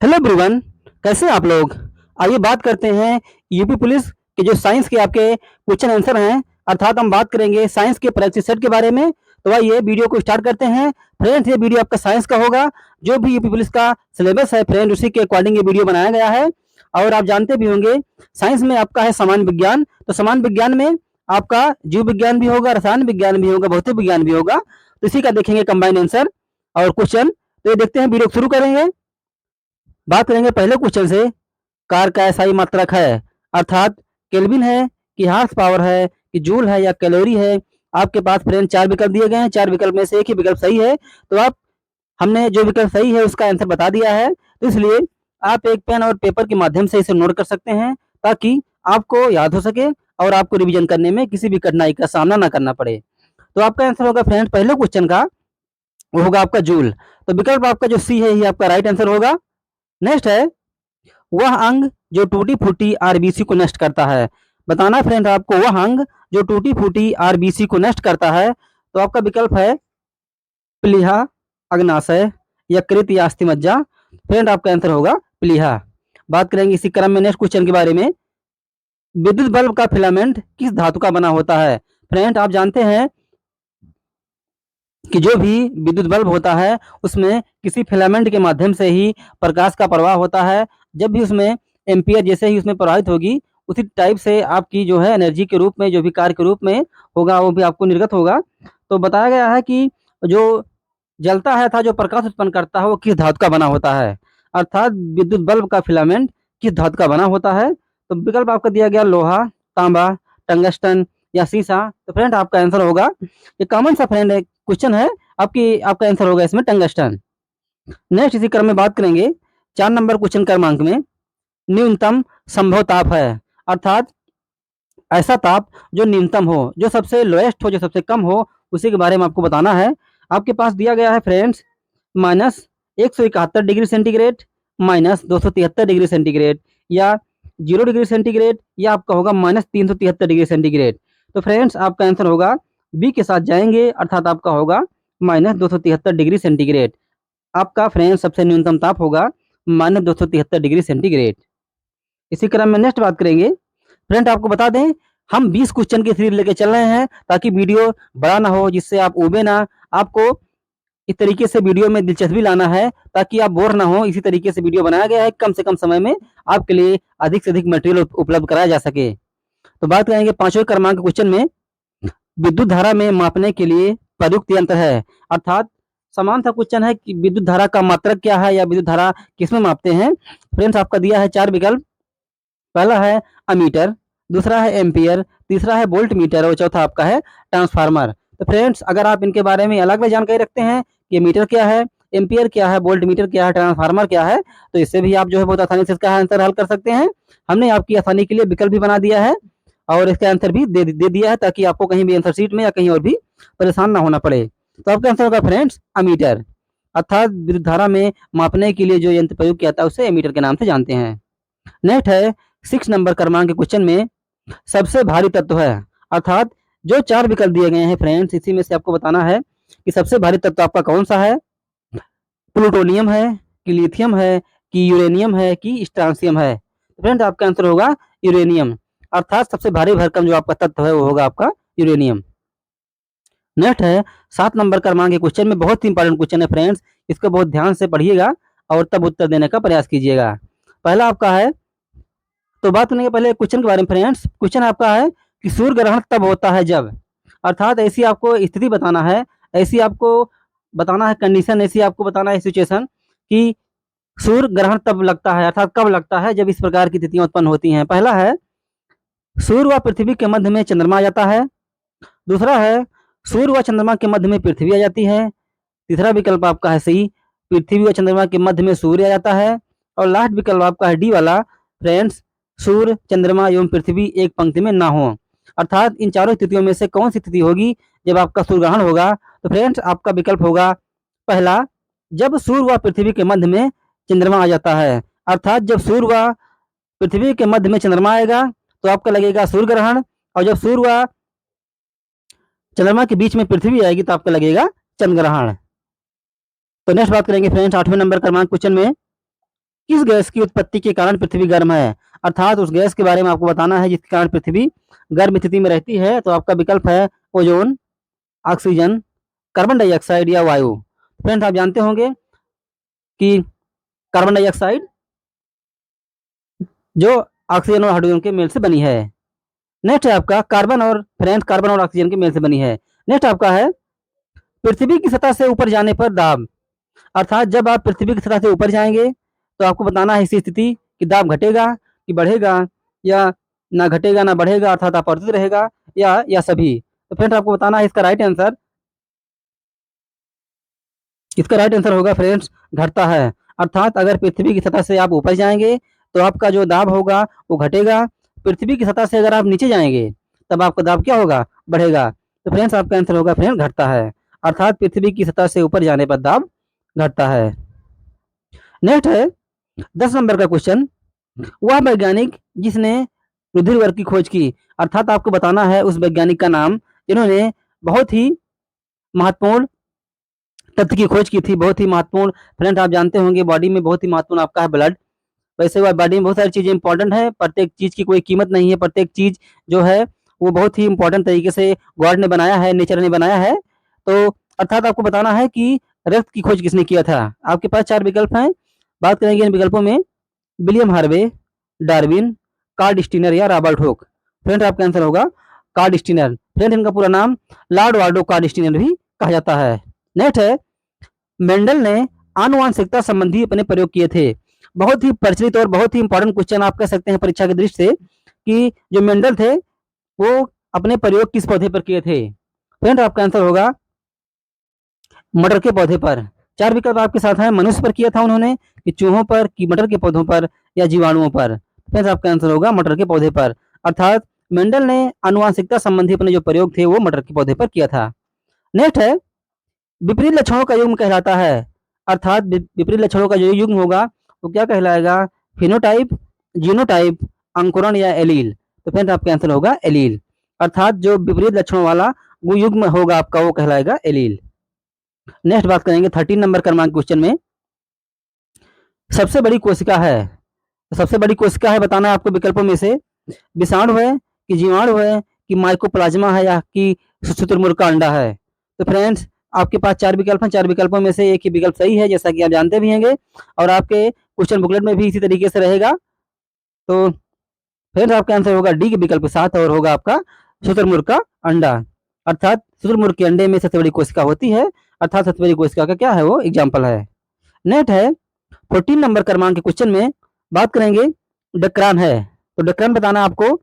Hello everyone. कैसे हैं आप लोग। आइए बात करते हैं यूपी पुलिस के जो साइंस के आपके क्वेश्चन आंसर हैं, अर्थात हम बात करेंगे साइंस के प्रैक्टिस सेट के बारे में। तो आइए वीडियो को स्टार्ट करते हैं। फ्रेंड्स, ये वीडियो आपका साइंस का होगा। जो भी यूपी पुलिस का सिलेबस है फ्रेंड, उसी के अकॉर्डिंग ये वीडियो बनाया गया है। और आप जानते भी होंगे साइंस में आपका है सामान्य विज्ञान, तो सामान्य विज्ञान में आपका जीव विज्ञान भी होगा, रसायन विज्ञान भी होगा, भौतिक विज्ञान भी होगा। तो इसी का देखेंगे कंबाइन आंसर और क्वेश्चन। तो ये देखते हैं, वीडियो शुरू करेंगे। बात करेंगे पहले क्वेश्चन से। कार का एसआई मात्रक है, अर्थात केल्विन है कि हार्स पावर है कि जूल है या कैलोरी है। आपके पास फ्रेंड चार विकल्प दिए गए हैं, चार विकल्प में से एक ही विकल्प सही है। तो आप हमने जो विकल्प सही है उसका आंसर बता दिया है, तो इसलिए आप एक पेन और पेपर के माध्यम से इसे नोट कर सकते हैं, ताकि आपको याद हो सके और आपको रिवीजन करने में किसी भी कठिनाई का सामना ना करना पड़े। तो आपका आंसर होगा फ्रेंड पहले क्वेश्चन का, वो होगा आपका जूल। तो विकल्प आपका जो सी है ये आपका राइट आंसर होगा। नेक्स्ट है, वह अंग जो टूटी फूटी आरबीसी को नष्ट करता है। बताना है फ्रेंड आपको, वह अंग जो टूटी फूटी आरबीसी को नष्ट करता है। तो आपका विकल्प है प्लीहा, अग्नाशय, यकृत या अस्थिमज्जा। फ्रेंड आपका आंसर होगा प्लीहा। बात करेंगे इसी क्रम में नेक्स्ट क्वेश्चन के बारे में। विद्युत बल्ब का फिलामेंट किस धातु का बना होता है। फ्रेंड आप जानते हैं कि जो भी विद्युत बल्ब होता है उसमें किसी फिलामेंट के माध्यम से ही प्रकाश का प्रवाह होता है। जब भी उसमें एम्पियर जैसे ही उसमें प्रवाहित होगी, उसी टाइप से आपकी जो है एनर्जी के रूप में, जो भी कार्य के रूप में होगा, वो भी आपको निर्गत होगा। तो बताया गया है कि जो जलता है था, जो प्रकाश उत्पन्न करता है, वो किस धातु का बना होता है, अर्थात विद्युत बल्ब का फिलामेंट किस धातु का बना होता है। तो विकल्प आपका दिया गया लोहा, तांबा, टंगस्टन या सीसा। तो फ्रेंड आपका आंसर होगा, ये कॉमन सा फ्रेंड है क्वेश्चन है, आपका आंसर होगा इसमें टंगस्टन। नेक्स्ट इसी क्रम में बात करेंगे 4 नंबर क्वेश्चन क्रमांक में। न्यूनतम संभव ताप है, अर्थात ऐसा ताप जो न्यूनतम हो, जो सबसे लोएस्ट हो, जो सबसे कम हो, उसी के बारे में आपको बताना है। आपके पास दिया गया है friends -171 degree centigrade, -273 degree centigrade, या 0 डिग्री सेंटीग्रेड, या आपका होगा -373 डिग्री सेंटीग्रेड। तो फ्रेंड्स आपका आंसर होगा बी के साथ जाएंगे, अर्थात आपका होगा -273 डिग्री सेंटीग्रेड। आपका फ्रेंड्स सबसे न्यूनतम ताप होगा -273 डिग्री सेंटीग्रेड। इसी क्रम में नेक्स्ट बात करेंगे। फ्रेंड आपको बता दें, हम 20 क्वेश्चन की सीरीज लेके चल रहे हैं, ताकि वीडियो बड़ा ना हो, जिससे आप उबे ना। आपको इस तरीके से वीडियो में दिलचस्पी लाना है, ताकि आप बोर ना हो। इसी तरीके से वीडियो बनाया गया है, कम से कम समय में आपके लिए अधिक से अधिक मटेरियल उपलब्ध कराया जा सके। तो बात करेंगे 5वें क्रमांक क्वेश्चन में। विद्युत धारा में मापने के लिए प्रयुक्त यंत्र है, अर्थात समान सा क्वेश्चन है कि विद्युत धारा का मात्रक क्या है, या विद्युत धारा किसमें मापते हैं। फ्रेंड्स आपका दिया है चार विकल्प। पहला है अमीटर, दूसरा है एम्पियर, तीसरा है वोल्ट मीटर और चौथा आपका है ट्रांसफार्मर। तो फ्रेंड्स अगर आप इनके बारे में अलग अलग जानकारी रखते हैं कि मीटर क्या है, एम्पियर क्या है, वोल्ट मीटर क्या है, ट्रांसफार्मर क्या है, तो इससे भी आप जो है बहुत आसानी से इसका आंसर हल कर सकते हैं। हमने आपकी आसानी के लिए विकल्प भी बना दिया है और इसका आंसर भी दे दिया है, ताकि आपको कहीं भी आंसर शीट में या कहीं और भी परेशान ना होना पड़े। तो आपका आंसर होगा फ्रेंड्स अमीटर, अर्थात विद्युत धारा में मापने के लिए जो यंत्र प्रयोग किया जाता है उसे एमीटर के नाम से जानते हैं। नेक्स्ट है 6 नंबर क्रमांक के क्वेश्चन में। सबसे भारी तत्व है, अर्थात जो चार विकल्प दिए गए हैं फ्रेंड्स, इसी में से आपको बताना है कि सबसे भारी तत्व आपका कौन सा है। प्लूटोनियम है कि लिथियम है कि यूरेनियम है कि स्ट्रांसियम है। फ्रेंड्स आपका आंसर होगा यूरेनियम, अर्थात सबसे भारी भरकम जो आपका तत्व है वो होगा आपका यूरेनियम। नेक्स्ट है 7 नंबर क्रमांक के क्वेश्चन में, बहुत ही इंपॉर्टेंट क्वेश्चन है फ्रेंड्स, इसको बहुत ध्यान से पढ़िएगा और तब उत्तर देने का प्रयास कीजिएगा। पहला आपका है, तो बात करने के पहले क्वेश्चन के बारे में फ्रेंड्स, क्वेश्चन आपका है कि सूर्य ग्रहण तब होता है जब, अर्थात ऐसी आपको स्थिति बताना है, ऐसी आपको बताना है कंडीशन, ऐसी आपको बताना है सिचुएशन कि सूर्य ग्रहण तब लगता है, अर्थात कब लगता है जब इस प्रकार की स्थितियां उत्पन्न होती हैं। पहला है सूर्य व पृथ्वी के मध्य में चंद्रमा आ जाता है। दूसरा है सूर्य व चंद्रमा के मध्य में पृथ्वी आ जाती है। तीसरा विकल्प आपका है सी, पृथ्वी व चंद्रमा के मध्य में सूर्य आ जाता है। और लास्ट विकल्प आपका है डी वाला फ्रेंड्स, सूर्य, चंद्रमा एवं पृथ्वी एक पंक्ति में ना हो। अर्थात इन चारों स्थितियों में से कौन सी स्थिति होगी जब आपका सूर्य ग्रहण होगा। तो फ्रेंड्स आपका विकल्प होगा पहला, जब सूर्य व पृथ्वी के मध्य में चंद्रमा आ जाता है, अर्थात जब सूर्य व पृथ्वी के मध्य में चंद्रमा आएगा तो आपका लगेगा सूर्य ग्रहण, और जब सूर्य व चंद्रमा के बीच में पृथ्वी आएगी तो आपका लगेगा चंद्र ग्रहण। तो नेक्स्ट बात करेंगे फ्रेंड्स 8वें नंबर क्रमांक क्वेश्चन में। किस गैस की उत्पत्ति के कारण पृथ्वी गर्म है? अर्थात उस गैस के बारे में आपको बताना है जिसके कारण पृथ्वी गर्म स्थिति में रहती है। तो आपका विकल्प है ओजोन, ऑक्सीजन, कार्बन डाइऑक्साइड या वायु। फ्रेंड्स, आप जानते होंगे कि कार्बन डाइऑक्साइड जो ऑक्सीजन और हाइड्रोजन के मेल से बनी है। नेक्स्ट है आपका कार्बन और ऑक्सीजन के मेल से बनी है। नेक्स्ट आपका है पृथ्वी की सतह से ऊपर जाने पर दाब। अर्थात जब आप पृथ्वी की सतह से ऊपर जाएंगे तो आपको बताना है इसी स्थिति कि दाब घटेगा कि बढ़ेगा, या ना घटेगा ना बढ़ेगा, अर्थात अपरिवर्तित रहेगा या सभी। तो फ्रेंड्स, आपको बताना है इसका राइट आंसर होगा फ्रेंड्स घटता है। अर्थात अगर पृथ्वी की सतह से आप ऊपर जाएंगे तो आपका जो दाब होगा वो घटेगा। पृथ्वी की सतह से अगर आप नीचे जाएंगे तब आपका दाब क्या होगा? बढ़ेगा। तो फ्रेंड्स, आपका आंसर होगा फ्रेंड्स घटता है। अर्थात पृथ्वी की सतह से ऊपर जाने पर दाब घटता है। नेक्स्ट है 10 नंबर का क्वेश्चन। वह वैज्ञानिक जिसने रुधिर वर्ग की खोज की। अर्थात आपको बताना है उस वैज्ञानिक का नाम जिन्होंने बहुत ही महत्वपूर्ण तथ्य की खोज की थी। बहुत ही महत्वपूर्ण। फ्रेंड्स, आप जानते होंगे बॉडी में बहुत ही महत्वपूर्ण आपका है ब्लड। वैसे वह बॉडी में बहुत सारी चीजें इंपॉर्टेंट है, प्रत्येक चीज की कोई कीमत नहीं है। प्रत्येक चीज जो है वो बहुत ही इंपॉर्टेंट तरीके से गॉड ने बनाया है, नेचर ने बनाया है। तो अर्थात आपको बताना है कि रक्त की खोज किसने किया था। आपके पास 4 विकल्प हैं। बात करेंगे इन विकल्पों में। William Harvey, Darwin, Karl Steiner या रॉबर्ट हुक। फ्रेंड, आपका आंसर होगा कार्ल स्टीनर। फ्रेंड, इनका पूरा नाम लॉर्ड वाल्डो कार्ल स्टीनर भी कहा जाता है। नेक्स्ट है मेंडल ने आनुवांशिकता संबंधी अपने प्रयोग किए थे। बहुत ही प्रचलित और बहुत ही इंपॉर्टेंट क्वेश्चन आप कह सकते हैं परीक्षा की दृष्टि से कि जो मेंडल थे वो अपने प्रयोग किस पौधे पर किए थे। फ्रेंड, आपका आंसर होगा मटर के पौधे पर। 4 विकल्प आपके साथ हैं। मनुष्य पर किया था उन्होंने, कि चूहों पर, कि मटर के पौधों पर या जीवाणुओं पर। फ्रेंड्स, आपका आंसर होगा मटर के पौधे पर। अर्थात मेंडल ने आनुवांशिकता संबंधी अपने जो प्रयोग थे वो मटर के पौधे पर किया था। नेक्स्ट है विपरीत लक्षणों का युग्म कहलाता है। अर्थात विपरीत लक्षणों का जो युग्म होगा वो क्या कहलाएगा? फिनोटाइप, जीनोटाइप, अंकुरण या एलील। तो फ्रेंड्स, आपका आंसर होगा एलील। अर्थात जो विपरीत लक्षणों वाला वो युग्म होगा आपका वो कहलाएगा एलील। नेक्स्ट बात करेंगे 13 नंबर क्रमांक क्वेश्चन में। सबसे बड़ी कोशिका है। तो सबसे बड़ी कोशिका है बताना है आपको विकल्पों में से। विषाणु है, कि जीवाणु है, कि माइकोप्लाज्मा है या कि शुतुरमुर्ग का अंडा है। तो फ्रेंड्स, आपके पास 4 विकल्प हैं। 4 विकल्पों में से एक ही विकल्प सही है, जैसा कि आप जानते भी होंगे और आपके क्वेश्चन बुकलेट में भी इसी तरीके से रहेगा। तो फ्रेंड्स, आपका आंसर होगा डी के विकल्प 7 और होगा आपका शुतुरमुर्ग का अंडा। अर्थात शुतुरमुर्ग के अंडे में सबसे बड़ी कोशिका होती है। अर्थात सबसे बड़ी कोशिका का क्या है वो एग्जाम्पल है। नेक्स्ट है 14 नंबर क्रमांक के क्वेश्चन में बात करेंगे डक्रान है। तो डक्रान बताना आपको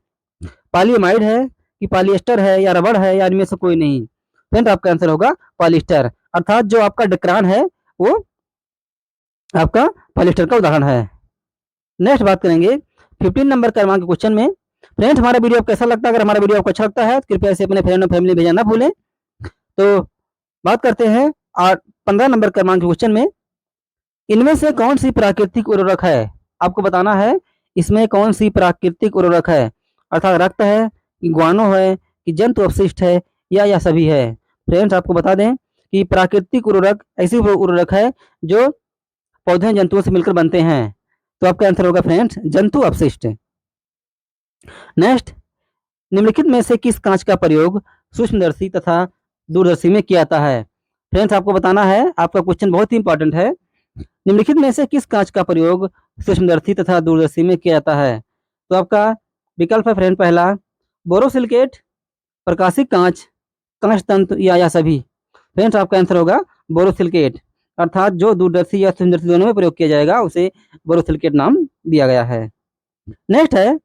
पॉलीएमाइड है, कि पॉलिएस्टर है या रबड़ है या इनमें से कोई नहीं। फ्रेंड, आपका आंसर होगा पॉलिएस्टर। अर्थात जो आपका डक्रान है वो आपका पॉलिएस्टर का उदाहरण है। नेक्स्ट बात करेंगे 15 नंबर क्रमांक के क्वेश्चन में। फ्रेंड्स, हमारा वीडियो आपको कैसा लगता है? अगर हमारा वीडियो आपको अच्छा लगता है तो कृपया इसे अपने फ्रेंड और फैमिली भेजना ना भूलें। तो बात करते हैं 15 नंबर क्रमांक के क्वेश्चन में। इनमें से कौन सी प्राकृतिक उर्वरक है? आपको बताना है इसमें कौन सी प्राकृतिक उर्वरक है। अर्थात रक्त है, कि गुआनो है, कि जंतु अपशिष्ट है या सभी है। फ्रेंड्स, आपको बता दें कि प्राकृतिक उर्वरक ऐसी उर्वरक है जो पौधे जंतुओं से मिलकर बनते हैं। तो आपका आंसर होगा फ्रेंड्स जंतु अपशिष्ट। नेक्स्ट, निम्नलिखित में से किस कांच का प्रयोग सूक्ष्मदर्शी तथा दूरदर्शी में किया जाता है? फ्रेंड्स, आपको बताना है, आपका क्वेश्चन बहुत ही इंपॉर्टेंट है। निम्नलिखित में से किस कांच का प्रयोग सूक्ष्मदर्शी तथा दूरदर्शी में किया जाता है? तो आपका विकल्प है फ्रेंड पहला बोरोसिलिकेट, प्रकाशिक कांच, कांच तंत्र या सभी। फ्रेंड्स, आपका आंसर होगा बोरोसिलिकेट। अर्थात जो दूरदर्शी या सूक्ष्मदर्शी दोनों में प्रयोग किया जाएगा उसे बोरोसिलिकेट नाम दिया गया है। नेक्स्ट है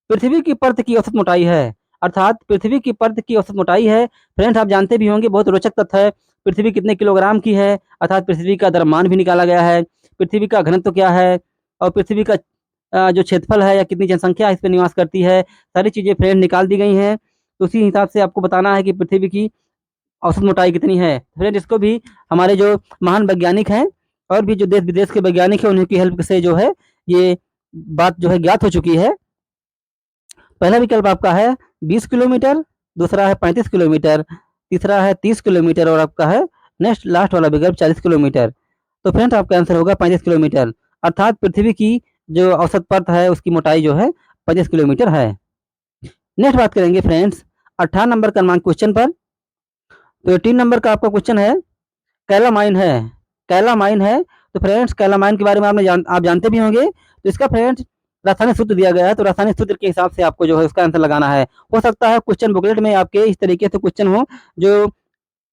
पृथ्वी की परत की औसत मोटाई है। अर्थात पृथ्वी की परत की औसत मोटाई है। फ्रेंड्स, आप जानते भी होंगे, बहुत रोचक तथ्य है। पृथ्वी कितने किलोग्राम की है, अर्थात पृथ्वी का द्रव्यमान भी निकाला गया है। पृथ्वी का घनत्व क्या है और पृथ्वी का जो क्षेत्रफल है या कितनी जनसंख्या इस पर निवास करती है, सारी चीज़ें फ्रेंड निकाल दी गई हैं। तो उसी हिसाब से आपको बताना है कि पृथ्वी की औसत मोटाई कितनी है। फ्रेंड, इसको भी हमारे जो महान वैज्ञानिक हैं और भी जो देश विदेश के वैज्ञानिक हैं उनकी हेल्प से जो है ये बात जो है ज्ञात हो चुकी है। पहला विकल्प आपका है 20 किलोमीटर, दूसरा है 35 किलोमीटर, तीसरा है 30 किलोमीटर और आपका है नेक्स्ट लास्ट वाला विकल्प 40 किलोमीटर। तो फ्रेंड्स, आपका आंसर होगा 35 किलोमीटर। अर्थात पृथ्वी की जो औसत परत है उसकी मोटाई जो है 25 किलोमीटर है। नेक्स्ट बात करेंगे फ्रेंड्स 18 नंबर क्रमांक क्वेश्चन पर। तो 18 नंबर का आपका क्वेश्चन है कैलामाइन है। कैलामाइन है तो फ्रेंड्स कैलामाइन के बारे में आप जानते भी होंगे। तो इसका फ्रेंड्स रासायनिक सूत्र दिया गया है, तो रासायनिक सूत्र के हिसाब से आपको जो है उसका आंसर लगाना है। हो सकता है क्वेश्चन बुकलेट में आपके इस तरीके से क्वेश्चन हो जो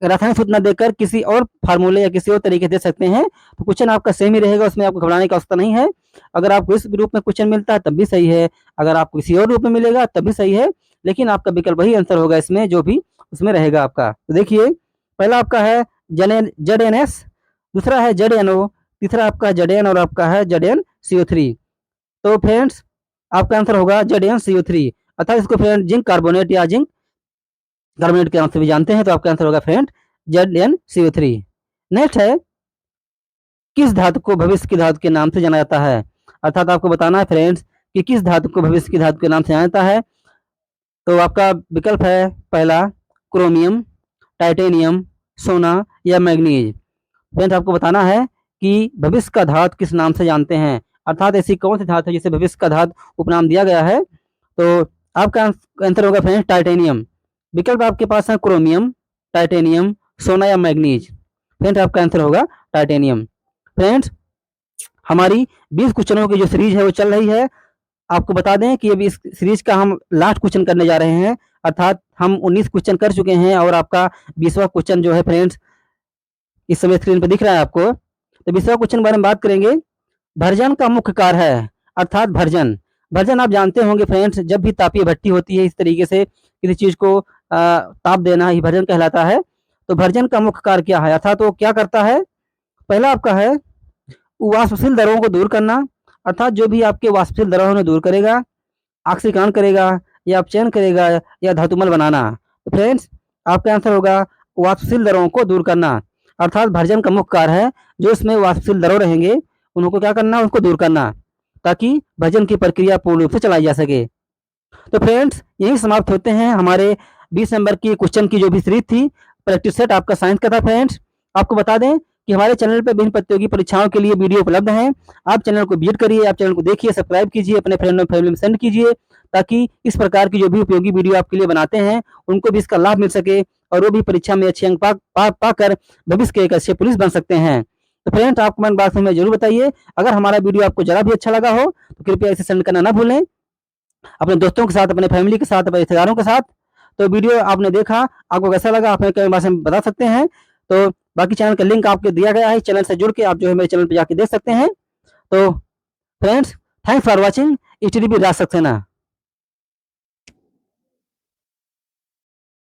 रासायनिक सूत्र न देकर किसी और फार्मूले या किसी और तरीके दे सकते हैं, तो क्वेश्चन आपका सेम ही रहेगा, उसमें आपको घबराने का आवश्यकता नहीं है। अगर आपको इस रूप में क्वेश्चन मिलता है तब भी सही है, अगर आपको किसी और रूप में मिलेगा तब भी सही है, लेकिन आपका विकल्प वही आंसर होगा इसमें जो भी उसमें रहेगा आपका। तो देखिए पहला आपका है ZnS, दूसरा है ZnO, तीसरा आपका ZN और आपका है ZnCO3। तो फ्रेंड्स आपका आंसर होगा ZnCO3, अर्थात इसको फ्रेंड जिंक कार्बोनेट या जिंक कार्बोनेट के नाम से भी जानते हैं। तो आपका आंसर होगा फ्रेंड ZnCO3। नेक्स्ट है किस धातु को भविष्य की धातु के नाम से जाना जाता है, अर्थात आपको बताना है फ्रेंड्स कि किस धातु को भविष्य की धातु के नाम से जाना जाता है। तो आपका विकल्प है पहला क्रोमियम, टाइटेनियम, सोना या मैग्नीज। फ्रेंड्स आपको बताना है कि भविष्य का धातु किस नाम से जानते हैं, अर्थात ऐसी कौन सी धातु है जिसे भविष्य का धातु उपनाम दिया गया है। तो आपका आंसर होगा फ्रेंड्स टाइटेनियम। विकल्प आपके पास है क्रोमियम, टाइटेनियम, सोना या मैग्नीज। फ्रेंड्स आपका आंसर होगा टाइटेनियम। फ्रेंड्स हमारी 20 क्वेश्चनों की जो सीरीज है वो चल रही है। आपको बता दें कि अभी इस सीरीज का हम लास्ट क्वेश्चन करने जा रहे हैं, अर्थात हम 19 क्वेश्चन कर चुके हैं और आपका 20वां क्वेश्चन जो है फ्रेंड्स इस समय स्क्रीन पर दिख रहा है आपको। तो 20वां क्वेश्चन के बारे में बात करेंगे। भर्जन का मुख्य कार्य है, अर्थात भर्जन। भर्जन आप जानते होंगे फ्रेंड्स, जब भी तापीय भट्टी होती है इस तरीके से किसी चीज को ताप देना ही भर्जन कहलाता है। तो भर्जन का मुख्य कार्य क्या है, अर्थात वो क्या करता है। पहला आपका है वाष्पशील द्रवों को दूर करना, अर्थात जो भी आपके वाष्पशील द्रव उन्हें दूर करेगा, ऑक्सीकरण करेगा या अपचयन करेगा या धातुमल बनाना। तो फ्रेंड्स आपका आंसर होगा वाष्पशील द्रवों को दूर करना, अर्थात भर्जन का मुख्य कार्य है जो इसमें वाष्पशील द्रव रहेंगे उनको क्या करना, उनको दूर करना, ताकि भर्जन की प्रक्रिया पूर्ण रूप से चलाई जा सके। तो फ्रेंड्स यही समाप्त होते हैं हमारे 20 नंबर की क्वेश्चन की जो भी सीरीज थी। प्रैक्टिस सेट आपका साइंस का था। फ्रेंड्स आपको बता दें कि हमारे चैनल पर विभिन्न प्रतियोगी परीक्षाओं के लिए वीडियो उपलब्ध हैं। आप चैनल को विजिट करिए, आप चैनल को देखिए, सब्सक्राइब कीजिए, अपने फ्रेंड और फैमिली में सेंड कीजिए, ताकि इस प्रकार की जो भी उपयोगी वीडियो आपके लिए बनाते हैं उनको भी इसका लाभ मिल सके और वो भी परीक्षा में अच्छे अंक पाकर भविष्य के एक अच्छे पुलिस बन सकते हैं। तो फ्रेंड्स आप कमेंट बॉक्स में जरूर बताइए। अगर हमारा वीडियो आपको जरा भी अच्छा लगा हो तो कृपया इसे सेंड करना ना भूलें अपने दोस्तों के साथ, अपने फैमिली के साथ, अपने रिश्तेदारों के साथ। तो वीडियो आपने देखा, आपको कैसा लगा आप हमें कमेंट बॉक्स में बता सकते हैं। तो बाकी चैनल का लिंक आपको दिया गया है, चैनल से जुड़ के आप जो है मेरे चैनल पर जाके देख सकते हैं। तो friends thanks for watching HTTP Raj Saxena.